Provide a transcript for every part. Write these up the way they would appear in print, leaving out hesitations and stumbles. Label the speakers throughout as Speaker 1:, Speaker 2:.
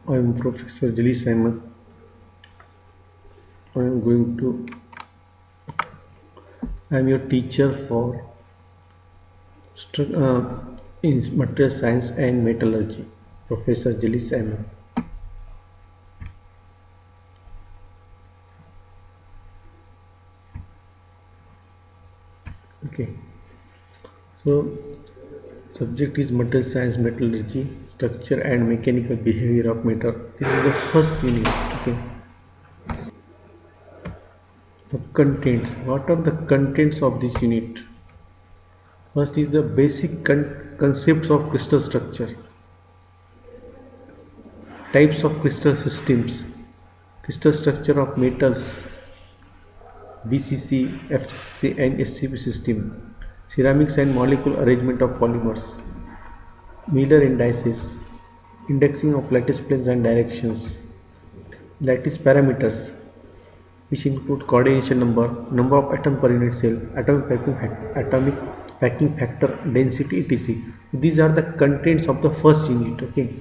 Speaker 1: I am Professor Jali Simon. I am your teacher for in material science and metallurgy. Professor Jali Simon. Okay. So subject is material science, metallurgy, structure and mechanical behavior of metal. This is the first unit. Okay. The contents. What are the contents of this unit? First is the basic concepts of crystal structure, types of crystal systems, crystal structure of metals, BCC, FCC and SCP system, ceramics and molecule arrangement of polymers, Miller indices, indexing of lattice planes and directions, lattice parameters, which include coordination number, number of atom per unit cell, atomic packing factor, density, etc. These are the contents of the first unit. Okay.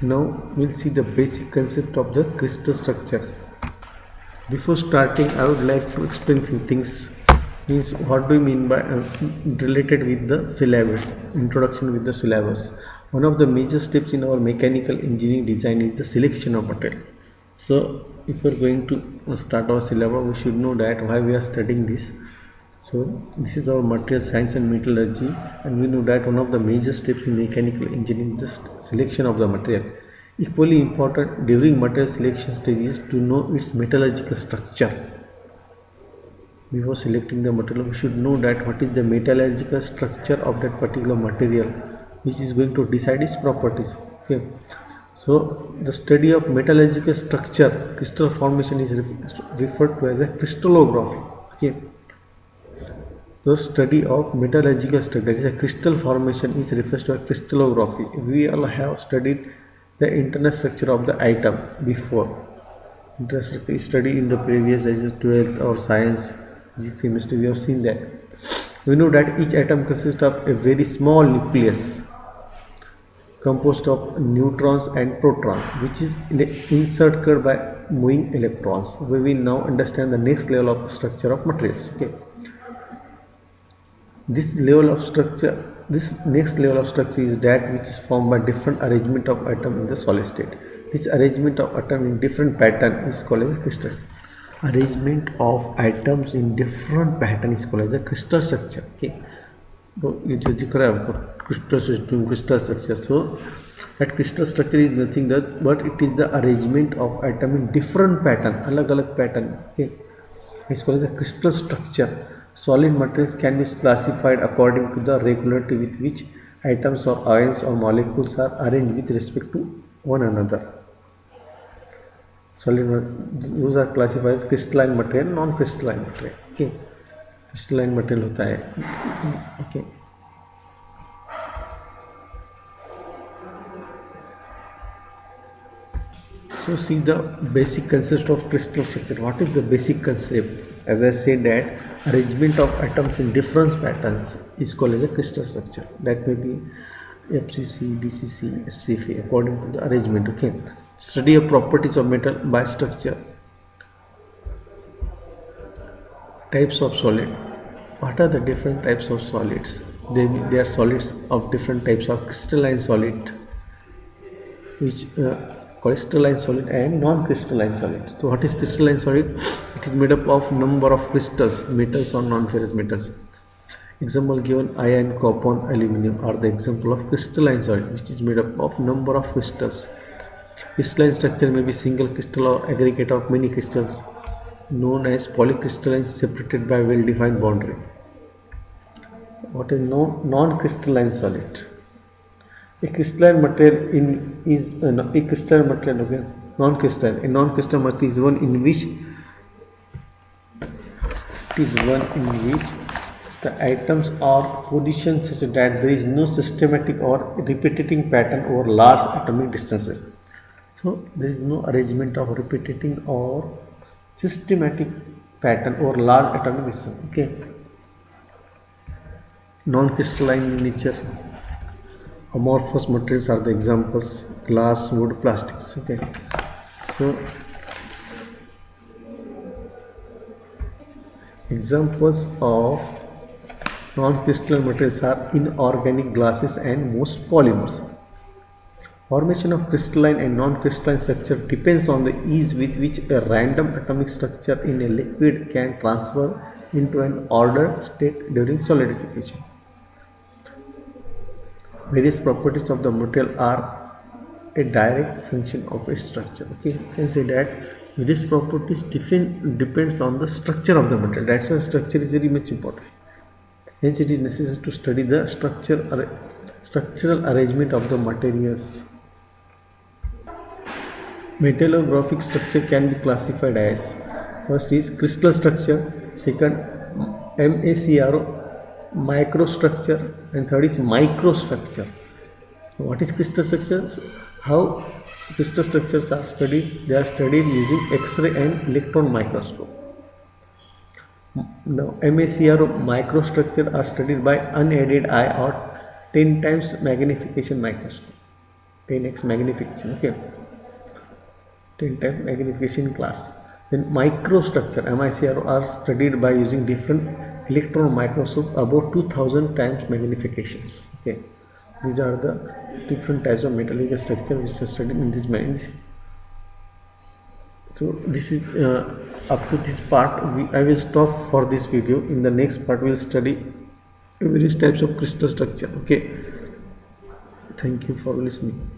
Speaker 1: Now we'll see the basic concept of the crystal structure. Before starting, I would like to explain few things. Means what do you mean by related with the syllabus? Introduction with the syllabus. One of the major steps in our mechanical engineering design is the selection of material. So, if we are going to start our syllabus, we should know that why we are studying this. So, this is our material science and metallurgy, and we know that one of the major steps in mechanical engineering is the selection of the material. Equally important during material selection stage is to know its metallurgical structure. Before selecting the material, we should know that what is the metallurgical structure of that particular material, which is going to decide its properties. Okay. So the study of metallurgical structure, crystal formation is referred to as a crystallography. Okay. The study of metallurgical structure, that is a crystal formation, is referred to as crystallography. We all have studied the internal structure of the atom before. Internal structure is studied in the previous, that is 12th or science, physics, chemistry. We have seen that. We know that each atom consists of a very small nucleus composed of neutrons and protons, which is encircled by moving electrons. We will now understand the next level of structure of materials. Okay. This next level of structure is that which is formed by different arrangement of atom in the solid state. This arrangement of atom in different pattern is called as a crystal. Arrangement of atoms in different pattern is called as a crystal structure. Okay. So ये जो दिख रहा है आपको crystal structure. So that crystal structure is nothing but it is the arrangement of atom in different pattern, अलग-अलग pattern. Okay. It's called as a crystal structure. Solid materials can be classified according to the regularity with which atoms or ions or molecules are arranged with respect to one another. Solid those are classified as crystalline material, non-crystalline material. Okay, crystalline material होता है. Okay. So see the basic concept of crystal structure. What is the basic concept? As I said that arrangement of atoms in different patterns is called as a crystal structure. That may be FCC, BCC, SCP according to the arrangement. Okay. Study of properties of metal by structure. Types of solid. What are the different types of solids? They are solids of different types of crystalline solid, which crystalline solid and non-crystalline solid. So what is crystalline solid? It is made up of number of crystals, metals or non-ferrous metals. Example given: iron, copper, aluminum are the example of crystalline solid, which is made up of number of crystals. Crystalline structure may be single crystal or aggregate of many crystals, known as polycrystalline, separated by well-defined boundary. What is non-crystalline solid? A crystalline material is a crystalline material. Okay, non-crystalline. A non-crystalline material is one in which the atoms are positioned such that there is no systematic or repeating pattern over large atomic distances. So there is no arrangement of repeating or systematic pattern over large atomic distance. Okay. Non-crystalline in nature. amorphous materials are the examples: glass, wood, plastics. Okay, so examples of non-crystalline materials are inorganic gases and most polymers. Formation of crystalline and non-crystalline structure depends on the ease with which a random atomic structure in a liquid can transfer into an ordered state during solidification. Various properties of the material are a direct function of its structure. Okay, you can say that various properties depends on the structure of the material. That's why structure is very much important. Hence, it is necessary to study the structural arrangement of the materials. Metallographic structure can be classified as: first is crystal structure, second MACRO microstructure, and third is microstructure. What is crystal structure? How crystal structures are studied? They are studied using X-ray and electron microscope. Now MACRO microstructure are studied by unaided eye or 10 times magnification microscope, 10x magnification. Okay, 10 times magnification class. Then microstructure MICRO are studied by using different electron microscope about 2000 times magnifications. Okay, these are the different types of metallic structure which are studied in this mind. So this is up to this part. I will stop for this video. In the next part we will study various types of crystal structure. Okay, thank you for listening.